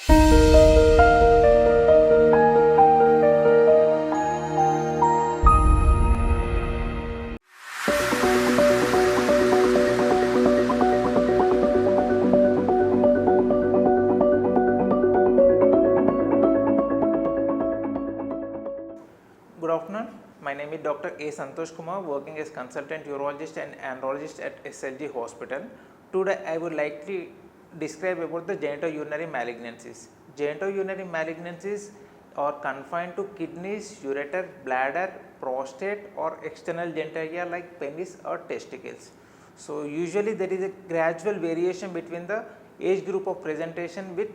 Good afternoon. My name is Dr. A. Santosh Kumar, working as consultant urologist and andrologist at SLG Hospital. Today, I would like to describe about the genitourinary malignancies. Genitourinary malignancies are confined to kidneys, ureter, bladder, prostate, or external genitalia like penis or testicles. So, usually there is a gradual variation between the age group of presentation with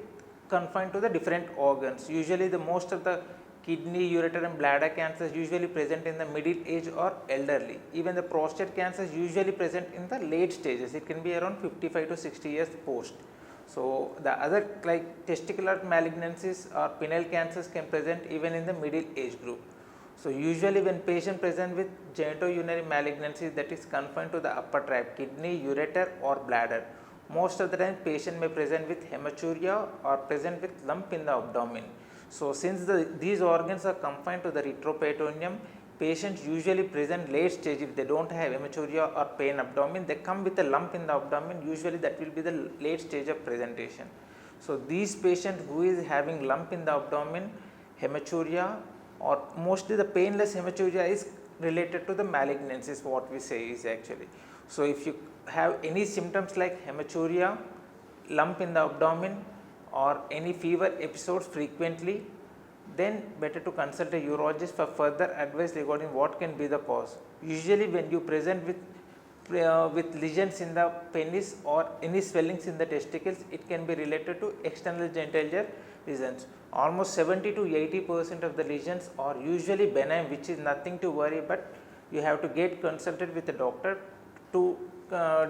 confined to the different organs. Usually, the most of the kidney, ureter and bladder cancers usually present in the middle age or elderly. Even the prostate cancer is usually present in the late stages. It can be around 55 to 60 years post. So, the other like testicular malignancies or pineal cancers can present even in the middle age group. So, usually when patient present with genitourinary malignancy that is confined to the upper tract, kidney, ureter or bladder, most of the time patient may present with hematuria or present with lump in the abdomen. So, since these organs are confined to the retroperitoneum, patients usually present late stage. If they do not have hematuria or pain abdomen, they come with a lump in the abdomen, usually that will be the late stage of presentation. So, these patients who is having lump in the abdomen, hematuria or mostly the painless hematuria is related to the malignancies, what we say is actually. So, if you have any symptoms like hematuria, lump in the abdomen or any fever episodes frequently, then better to consult a urologist for further advice regarding what can be the cause. Usually when you present with lesions in the penis or any swellings in the testicles, it can be related to external genitalia lesions. Almost 70 to 80% of the lesions are usually benign, which is nothing to worry, but you have to get consulted with a doctor to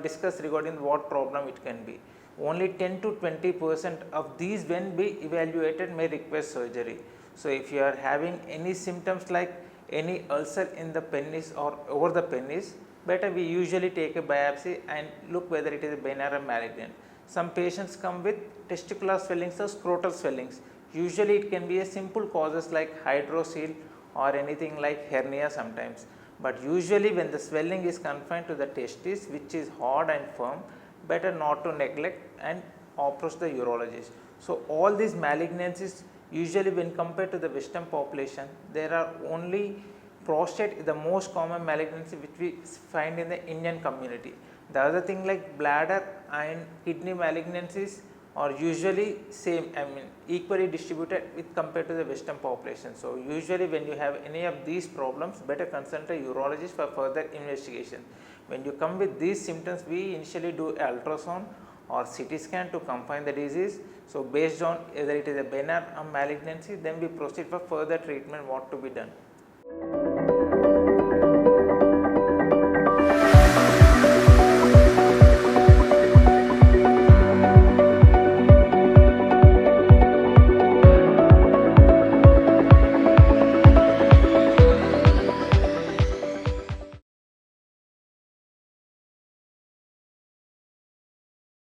discuss regarding what problem it can be. Only 10 to 20% of these when be evaluated may require surgery. So, if you are having any symptoms like any ulcer in the penis or over the penis, better we usually take a biopsy and look whether it is a benign or malignant. Some patients come with testicular swellings or scrotal swellings. Usually it can be a simple causes like hydrocele or anything like hernia sometimes. But usually when the swelling is confined to the testis, which is hard and firm, better not to neglect and approach the urologist. So, all these malignancies usually when compared to the western population, there are only prostate the most common malignancy which we find in the Indian community. The other thing like bladder and kidney malignancies are usually same, equally distributed with compared to the western population. So, usually when you have any of these problems, better consult a urologist for further investigation. When you come with these symptoms, we initially do ultrasound or CT scan to confine the disease. So, based on whether it is a benign or malignancy, then we proceed for further treatment what to be done.